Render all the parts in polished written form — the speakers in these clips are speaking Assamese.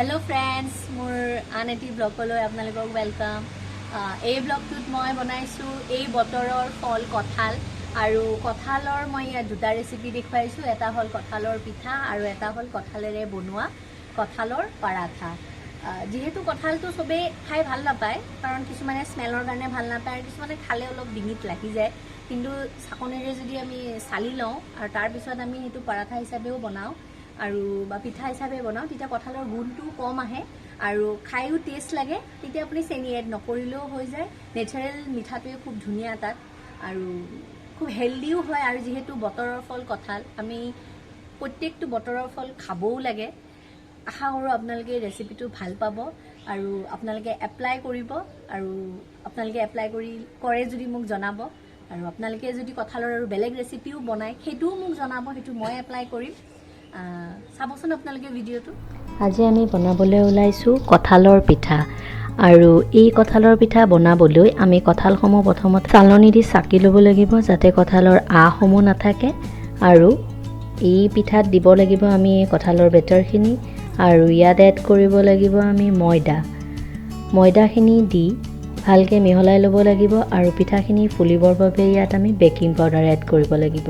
हेलो फ्रेंड्स मोर आन एटी ब्लगলৈ আপোনালোকক वेलकम এই ব্লগটোত মই বনাইছো এই বতৰৰ ফল কঁঠাল আৰু কঁঠালৰ মই দুটা ৰেচিপি দেখুৱাইছো এটা হল কঁঠালৰ পিঠা আৰু এটা হল কঁঠালেৰে বনোৱা কঁঠালৰ পৰাঠা যেহেতু কঁঠালটো সবে খাই ভাল নাপায় কাৰণ কিছুমানে স্মেলৰ কাৰণে ভাল নাপায় আৰু কিছুমানে খালে অলপ ডিঙিত লাগি যায় কিন্তু চাকনেৰে যদি আমি চালি লওঁ আৰু তাৰ পিছত আমি এটো পৰাঠা হিচাপেও বনাও আৰু বা পিঠা হিচাপে বনাও তেতিয়া কঁঠালৰ গুণটো কম আহে আৰু খাইও টেষ্ট লাগে তেতিয়া আপুনি চেনি এড নকৰিলেও হৈ যায় নেচাৰেল মিঠাটোৱে খুব ধুনীয়া তাত আৰু খুব হেলদিও হয় আৰু যেহেতু বতৰৰ ফল কঁঠাল আমি প্ৰত্যেকটো বতৰৰ ফল খাবও লাগে আশা কৰো আপোনালোকে ৰেচিপিটো ভাল পাব আৰু আপোনালোকে এপ্লাই কৰিব আৰু আপোনালোকে এপ্লাই কৰে যদি মোক জনাব আৰু আপোনালোকে যদি কঁঠালৰ আৰু বেলেগ ৰেচিপিও বনায় সেইটোও মোক জনাব সেইটো মই এপ্লাই কৰিম চাবচোন আপোনালোকে ভিডিঅ'টো আজি আমি বনাবলৈ ওলাইছো কঁঠালৰ পিঠা আৰু এই কঁঠালৰ পিঠা বনাবলৈ আমি কঁঠালসমূহ প্ৰথমতে চালনি দি চাকি ল'ব লাগিব যাতে কঁঠালৰ আহসমূহ নাথাকে আৰু এই পিঠাত দিব লাগিব আমি কঁঠালৰ বেটাৰখিনি আৰু ইয়াত এড কৰিব লাগিব আমি ময়দাখিনি দি ভালকৈ মিহলাই ল'ব লাগিব আৰু পিঠাখিনি ফুলিবৰ বাবে ইয়াত আমি বেকিং পাউডাৰ এড কৰিব লাগিব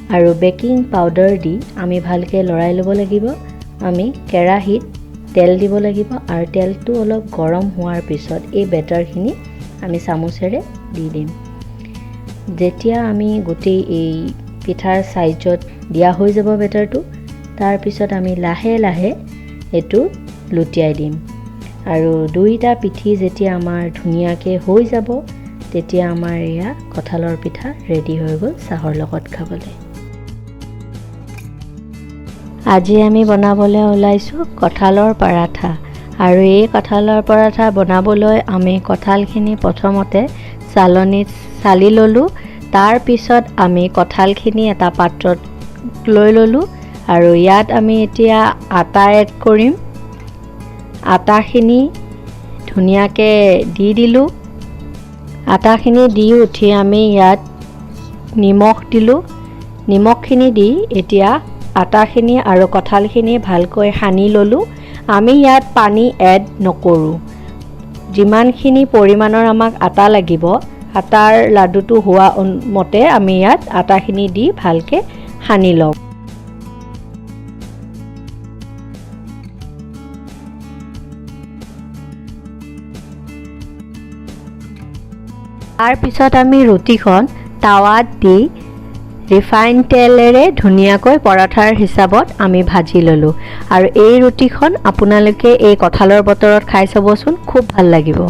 আৰু বেকিং পাউডাৰ দি আমি ভালকৈ লৰাই ল'ব লাগিব আমি কেৰাহীত তেল দিব লাগিব আৰু তেলটো অলপ গৰম হোৱাৰ পিছত এই বেটাৰখিনি আমি চামুচেৰে দি দিম যেতিয়া আমি গোটেই এই পিঠাৰ সাইজত দিয়া হৈ যাব বেটাৰটো তাৰ পিছত আমি লাহে লাহে এটো লুটিয়াই দিম আৰু দুইটা পিঠি যেতিয়া আমাৰ ধুনীয়াকৈ হৈ যাব তেতিয়া আমাৰ ইয়া কঁঠালৰ পিঠা ৰেডি হৈ গ'ল চাহৰ লগত খাবলৈ আজি আমি বনাবলৈ ওলাইছো কঁঠালৰ পৰাঠা আৰু এই কঁঠালৰ পৰাঠা বনাবলৈ আমি কঁঠালখিনি প্ৰথমতে চালনিত চালি ললো তাৰ পিছত আমি কঁঠালখিনি এটা পাত্ৰত লৈ ললো আৰু ইয়াত আমি এতিয়া আটা এড কৰিম আটাখিনি ধুনীয়াকৈ দি দিলো আটাখিনি দি উঠি আমি ইয়াত নিমখ দিলো নিমখখিনি দি এতিয়া আটাখিনি আৰু কঁঠালখিনি ভালকৈ সানি ললো আমি ইয়াত পানী এড নকৰো যিমানখিনি পৰিমাণৰ আমাক আটা লাগিব আটাৰ লাডুটো হোৱা মতে আমি ইয়াত আটাখিনি দি ভালকৈ সানি লওঁ তাৰ পিছত আমি ৰুটিখন তাৱাত দি ৰিফাইন তেলেৰে ধুনীয়াকৈ পৰাঠাৰ হিচাপত আমি ভাজি ললো আৰু এই ৰুটিখন আপোনালোকে এই কঁঠালৰ বতৰত খাই চাবচোন খুব ভাল লাগিব